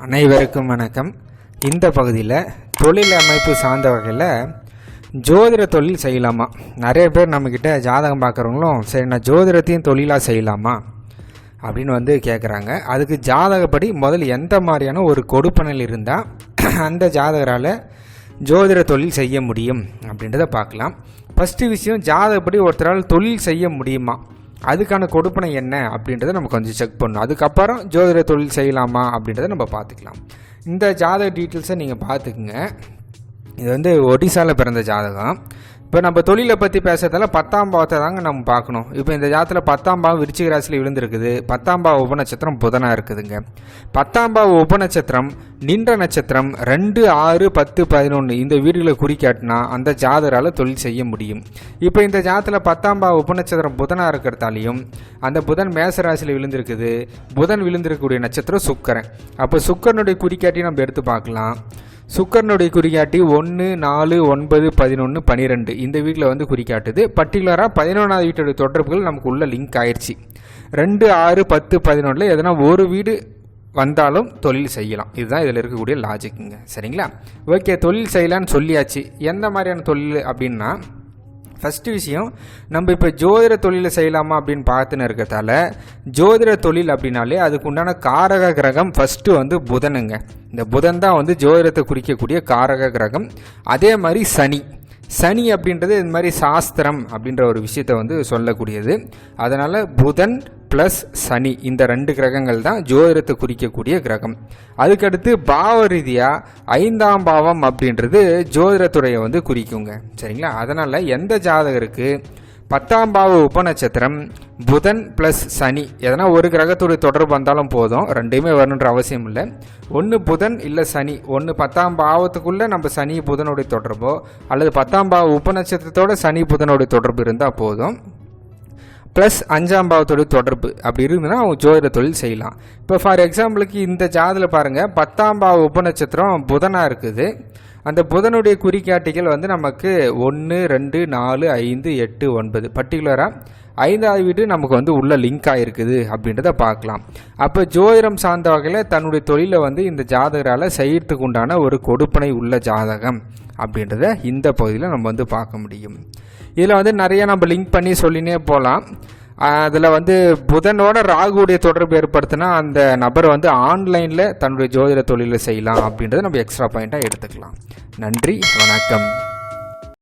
அனைவருக்கும் வணக்கம். இந்த பகுதியில் தொழில் அமைப்பு சார்ந்த வகையில் ஜோதிட தொழில் செய்யலாமா? நிறைய பேர் நம்மக்கிட்ட ஜாதகம் பார்க்குறவங்களும் சரி நான் ஜோதிடத்தையும் தொழிலாக செய்யலாமா அப்படின்னு கேட்குறாங்க. அதுக்கு ஜாதகப்படி முதல்ல எந்த மாதிரியான ஒரு கொடுப்பனல் இருந்தால் அந்த ஜாதகரால் ஜோதிட தொழில் செய்ய முடியும் அப்படின்றத பார்க்கலாம். ஃபஸ்ட்டு விஷயம், ஜாதகப்படி ஒருத்தரால் தொழில் செய்ய முடியுமா, அதுக்கான கொடுப்பனை என்ன அப்படின்றத நம்ம கொஞ்சம் செக் பண்ணணும். அதுக்கப்புறம் ஜோதிட தொழில் செய்யலாமா அப்படின்றத நம்ம பார்த்துக்கலாம். இந்த ஜாதக டீட்டெயில்ஸை நீங்கள் பார்த்துக்குங்க. இது ஒடிசாவில் பிறந்த ஜாதகம். இப்போ நம்ம தொழிலை பற்றி பேசுறதால 10ஆம் பாவத்தை தாங்க நம்ம பார்க்கணும். இப்போ இந்த ஜாதத்தில் 10ஆம் பாவம் விருச்சிக ராசியில் விழுந்திருக்குது. 10ஆம் பாவ உபநட்சத்திரம் புதனாக இருக்குதுங்க. 10ஆம் பாவ உபநட்சத்திரம் நின்ற நட்சத்திரம் 2, 6, 10, 11 இந்த வீடுகளை குறிக்காட்டினா அந்த ஜாதகரால் தொழில் செய்ய முடியும். இப்போ இந்த ஜாதத்தில் 10ஆம் பாவ உபநட்சத்திரம் புதனாக இருக்கிறதாலையும் அந்த புதன் மேச ராசியில் விழுந்திருக்குது. புதன் விழுந்திருக்கக்கூடிய நட்சத்திரம் சுக்கரன். அப்போ சுக்கரனுடைய குறிக்காட்டி நம்ம எடுத்து பார்க்கலாம். சுக்கரனுடைய குறிகாட்டி 1, 4, 9, 11, 12 இந்த வீட்டில் குறிக்காட்டுது. பர்டிகுலராக 11ஆவது வீட்டோட தொடர்புகள் நமக்கு உள்ள லிங்க் ஆயிடுச்சு. 2, 6, 10, 11 எதனா ஒரு வீடு வந்தாலும் தொழில் செய்யலாம். இதுதான் இதில் இருக்கக்கூடிய லாஜிக்குங்க. சரிங்களா? ஓகே, தொழில் செய்யலான்னு சொல்லியாச்சு. எந்த மாதிரியான தொழில் அப்படின்னா, ஃபஸ்ட்டு விஷயம், நம்ம இப்போ ஜோதிட தொழிலை செய்யலாமா அப்படின்னு பார்த்துன்னு இருக்கிறதால ஜோதிட தொழில் அப்படின்னாலே அதுக்கு உண்டான காரக கிரகம் ஃபஸ்ட்டு புதனுங்க. இந்த புதன் தான் ஜோதிடத்தை குறிக்கக்கூடிய காரக கிரகம். அதே மாதிரி சனி அப்படின்றது இது மாதிரி சாஸ்திரம் அப்படின்ற ஒரு விஷயத்தை சொல்லக்கூடியது. அதனால் புதன் ப்ளஸ் சனி இந்த 2 கிரகங்கள் தான் ஜோதிடத்தை குறிக்கக்கூடிய கிரகம். அதுக்கடுத்து பாவ ரீதியாக 5ஆம் பாவம் அப்படின்றது ஜோதிடத்துறையை குறிக்குங்க. சரிங்களா? அதனால் எந்த ஜாதகருக்கு 10ஆம் பாவ உபநட்சத்திரம் புதன் ப்ளஸ் சனி எதனா ஒரு கிரகத்துடைய தொடர்பு வந்தாலும் போதும், ரெண்டுமே வரணுன்ற அவசியம் இல்லை. ஒன்று புதன் இல்லை சனி, ஒன்று 10ஆம் பாவத்துக்குள்ளே நம்ம சனி புதனுடைய தொடர்போ அல்லது 10ஆம் பாவ உபநட்சத்திரத்தோட சனி புதனுடைய தொடர்பு இருந்தால் போதும். ப்ளஸ் 5ஆம் பாவத்தோடைய தொடர்பு அப்படி இருந்ததுன்னா அவங்க ஜோதிட தொழில் செய்யலாம். இப்போ ஃபார் எக்ஸாம்பிளுக்கு இந்த ஜாதத்தில் பாருங்கள், 10ஆம் பாவ உபநட்சத்திரம் புதனாக இருக்குது. அந்த புதனுடைய குறிக்காட்டிகள் நமக்கு 1, 2, 4, 5, 8, 9 பர்டிகுலராக 5ஆவது வீடு நமக்கு உள்ள லிங்க் ஆகிருக்குது அப்படின்றத பார்க்கலாம். அப்போ ஜோதிடம் சார்ந்த வகையில் தன்னுடைய தொழிலை இந்த ஜாதகரால் செய்யறதுக்கு உண்டான ஒரு கொடுப்பனை உள்ள ஜாதகம் அப்படின்றத இந்த பகுதியில் நம்ம பார்க்க முடியும். இதில் நிறைய நம்ம லிங்க் பண்ணி சொல்லினே போகலாம். அதில் புதனோட ராகுடைய தொடர்பு ஏற்படுத்தினா அந்த நபர் ஆன்லைனில் தன்னுடைய ஜோதிட தொழிலை செய்யலாம் அப்படின்றத நம்ம எக்ஸ்ட்ரா பாயிண்ட்டாக எடுத்துக்கலாம். நன்றி, வணக்கம்.